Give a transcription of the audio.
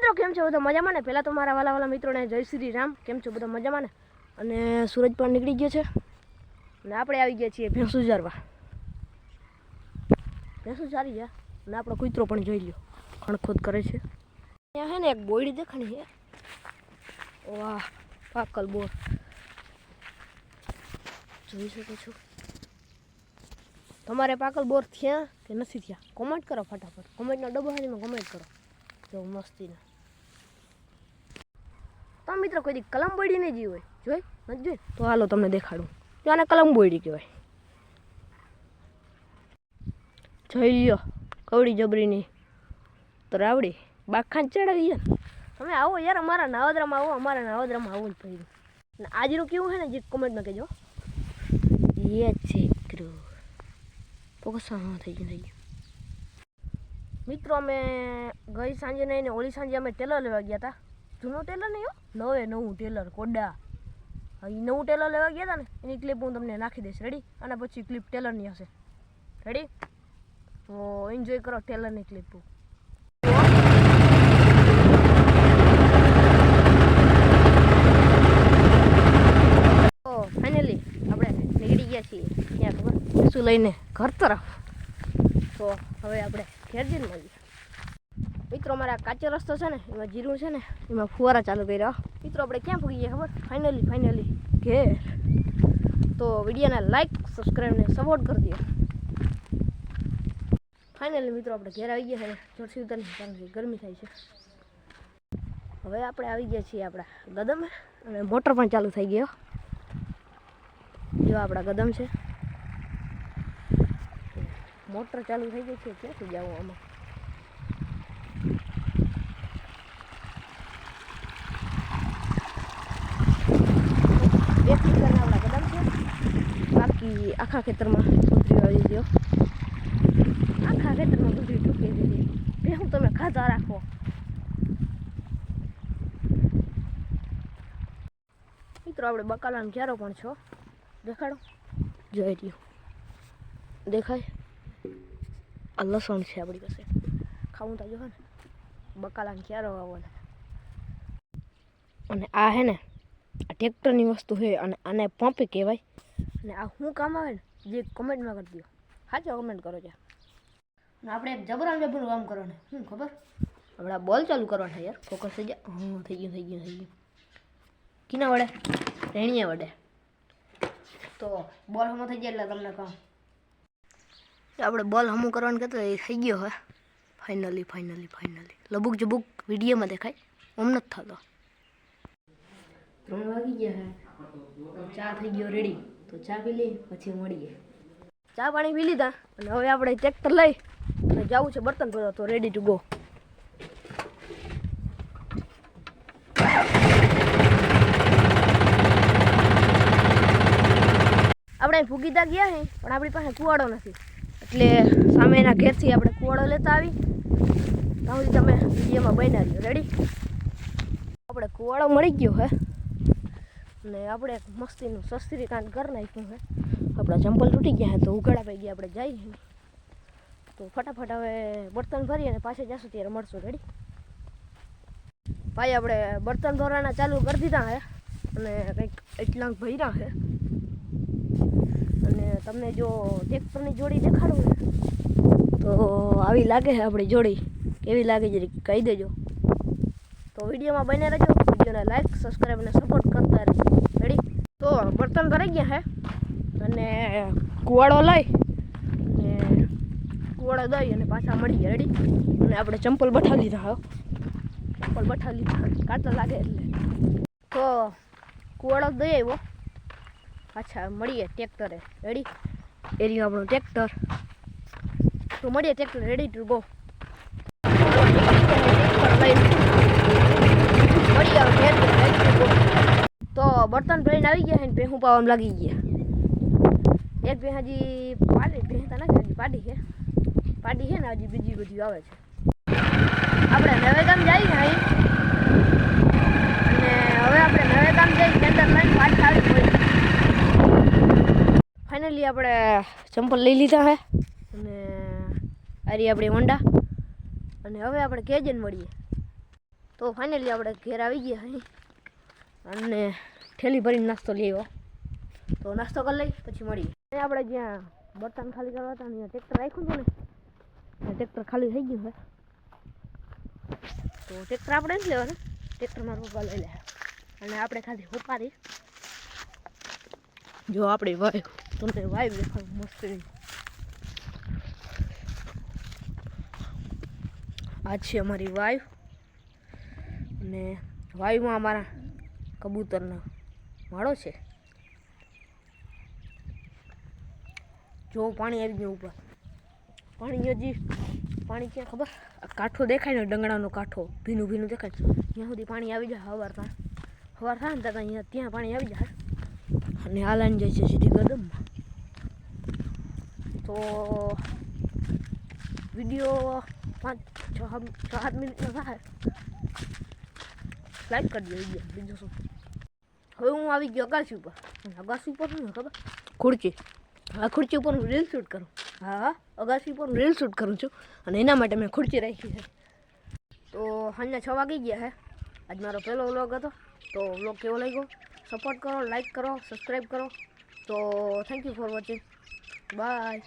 મિત્રો કેમ છો બધા મજામાં ને? પહેલાં તો મારા વાલા મિત્રોને જય શ્રી રામ. કેમ છો બધા મજામાં ને? અને સૂરજ પણ નીકળી ગયો છે અને આપણે આવી ગયા છીએ ભેંસું ચારવા. ભેંસું ચારી ગયા અને આપણો કૂતરો પણ જોઈ લ્યો ખણખોદ કરે છે. અહીંયા છે ને એક બોયડી દેખાણી છે. વાહ, પાકલ બોર જોઈ શકો છો. તમારે પાકલ બોર થયા કે નથી થયા કોમેન્ટ કરો ફટાફટ. કોમેન્ટનો ડબ્બો હારીમાં કોમેન્ટ કરો. જો મસ્તીના તો મિત્રો કોઈ દી કલમ બોયડી નહીં જી હોય જોઈ નથી જોઈ તો હાલો તમને દેખાડું. તો આને કલમ બોયડી કહેવાય. જોઈ લ્યો કવડી જબરીની તો રાવડી બાખાન ચડાવી યાર. તમે આવો યાર અમારા નાવદરામાં આવો. અમારા નાવદરામાં આવું જ પડ્યું. અને આજનું કેવું છે ને જે કોમેન્ટમાં કહેજો. એ છે ક્રો પોકસા થઈ ગયું. મિત્રો અમે ગઈ સાંજે નહીં ને ઓલી સાંજે અમે ટેલર લેવા ગયા હતા. જૂનું ટેલર નહીં હો, નવું ટેલર કોડા. એ નવું ટેલર લેવા ગયા હતા ને એની ક્લિપ હું તમને નાખી દઈશ. રેડી? અને પછી ક્લિપ ટેલરની હશે. રેડી? તો એન્જોય કરો ટેલરની ક્લિપ. તો ફાઇનલી આપણે નીકળી ગયા છીએ ક્યાં ખબર શું લઈને ઘર તરફ. તો હવે આપણે ઘેર જઈને મળીએ. મિત્રો અમારા કાચો રસ્તો છે ને એમાં જીરું છે ને એમાં ફુવારા ચાલુ કર્યા. મિત્રો આપણે ક્યાં પૂગી ગયા ખબર? ફાઇનલી ઘેર. તો વિડીયોને લાઈક સબસ્ક્રાઈબ ને સપોર્ટ કરી દો. ફાઇનલી મિત્રો આપણે ઘેર આવી ગયા છે. જોરથી ઉતરની કારણ કે ગરમી થાય છે. હવે આપણે આવી ગયા છીએ આપણા ગદમ અને મોટર પણ ચાલુ થઈ ગયો. જો આપણા ગદમ છે, મોટર ચાલુ થઈ ગઈ છે. ક્યાંથી જવું આમાં? એક ખેતરના આપણા ગદમ છે, બાકી આખા ખેતરમાં ગુજરી આવી ગયો. આખા ખેતરમાં ગુજરી ઠૂકી દીધી. ભેહું તમે ખાધા રાખો. મિત્રો આપણે બકાલાનો ક્યારો પણ છો દેખાડો. જોઈ રહ્યો દેખાય? આ લસણ છે આપણી પાસે. ખાવું તો જો ને બકાલાનો ક્યારો આવવાનો. અને આ હે ને આ ટ્રેક્ટરની વસ્તુ છે અને આને પંપ કહેવાય. અને આ શું કામ આવે ને જે કમેન્ટમાં કરી દો. સાચો કમેન્ટ કરો છે. અને આપણે એક જબરનું કામ કરવાનું. શું ખબર? આપણે આ બોલ ચાલુ કરવાના યાર. ફોકસ થઈ જાય. હા થઈ ગયું. કિના વડે? રેણીયા વડે. તો બોલ હમો થઈ જાય એટલે તમને કહું આપણે બોલ હમું કરવાનું કહેતો એ થઈ ગયો હે. ફાઇનલી લબુક જબુક વિડીયોમાં દેખાય. આમ નથી થતો. 3 વાગી ગયા હે. ચા થઈ ગયો રેડી. તો ચા પી લઈએ પછી મળીએ. ચા પાણી પી લીધા અને હવે આપણે ટ્રેક્ટર લઈ અને જવું છે બર્તન ભરવા. તો રેડી ટુ ગો. આપણે ફૂગીતા ગયા હે પણ આપણી પાસે કુવાડો નથી એટલે સામેના ઘેરથી આપણે કુવાડો લેતા આવી. ત્યાં સુધી તમે વિડીયોમાં બન્યા રહ્યો. રેડી? આપણે કુવાડો મળી ગયો હે અને આપણે મસ્તીનું સસ્તી કાંડ કરી નાખ્યું છે. આપણા ચંપલ તૂટી ગયા હે તો ઉઘાડા પડી ગયા. આપણે જઈએ તો ફટાફટ હવે બર્તન ભરી અને પાછા જશું ત્યારે મળશું. રેડી? ભાઈ આપણે બર્તન ભરવાના ચાલુ કરી દીધા હે અને કંઈક એટલા ભર્યા છે. અને તમને જો ટ્રેક્ટરની જોડી દેખાડું ને તો આવી લાગે છે આપણી જોડી. કેવી લાગે જરી કહી દેજો. તો વિડીયોમાં બને રહેજો. વિડીયોને લાઈક સબસ્ક્રાઈબ અને સપોર્ટ કરતા રહેજો. રેડી? તો બર્તન ભરાઈ ગયા છે અને કુવાડો લઈ અને કુવાડો દઈ અને પાછા મળી ગયા. રેડી? અને આપણે ચંપલ બઠાવી લીધા. કાંટા લાગે એટલે તો કુવાડો દઈ આવ્યો. પાછા મળીએ ટ્રેક્ટરે. રેડી? એરિયો આપણું ટ્રેક્ટર. તો મળીએ ટ્રેક્ટર. Ready to go. તો બર્તન ભરીને આવી ગયા છે ને ભેહું પાવામાં લાગી ગયા. એક ભેહ હજી ભેહતા નથી, હજી પાડી છે ને હજી બીજી બધી આવે છે. આપણે નવે ગામ જઈએ અહીં અને હવે આપણે નવે ગામ જઈ ટેન્ડર લઈને પાછા આવી પડી. ફાઇનલી આપણે ચંપલ લઈ લીધા છે અને આરી આપણી હોન્ડા અને હવે આપણે કેજન મળીએ. તો ફાઇનલી આપણે ઘેર આવી ગયા અહીં અને થેલી ભરીને નાસ્તો લઈ આવ્યો. તો નાસ્તો કરી લઈ પછી મળીએ. આપણે જ્યાં બર્તન ખાલી કરવા હતા ને ટ્રેક્ટર રાખ્યું હતું ને ટ્રેક્ટર ખાલી થઈ ગયું છે. તો ટ્રેક્ટર આપણે જ લેવાનું, ટ્રેક્ટરમાં પપ્પા લઈ લે અને આપણે ખાલી ઉપાડી. જો આપણે વાયુ તમને વાયુ દેખાડું મસ્ત. આ છે અમારી વાયુ અને વાયુમાં અમારા કબૂતરનો માળો છે. જો પાણી આવી ગયું ઉપર. પાણી ક્યાં ખબર? કાંઠો દેખાય ને, ડંગણાનો કાંઠો ભીનું ભીનું દેખાય ત્યાં સુધી પાણી આવી જાય. સવાર થાય ને ત્યાં પાણી આવી જાય અને આ લાઈન જાય છે સીધી કદમમાં. તો વિડીયો 5-6 મિનિટનો થાય, લાઈક કરી દો વિડીયો. બીજું શું, હવે હું આવી ગયો અગાસી ઉપર. અગાસી ઉપર શું ખબર? ખુરચી. આ ખુરચી ઉપર હું રીલ શૂટ કરું. હા, અગાસી ઉપર હું રીલ શૂટ કરું છું અને એના માટે મેં ખુરચી રાખી છે. તો સાંજના 6 વાગી ગયા છે. આજ મારો પહેલો વ્લોગ હતો. તો વ્લોગ કેવો લાગ્યો? સપોર્ટ કરો, લાઈક કરો, સબસ્ક્રાઈબ કરો. તો thank you for watching. By.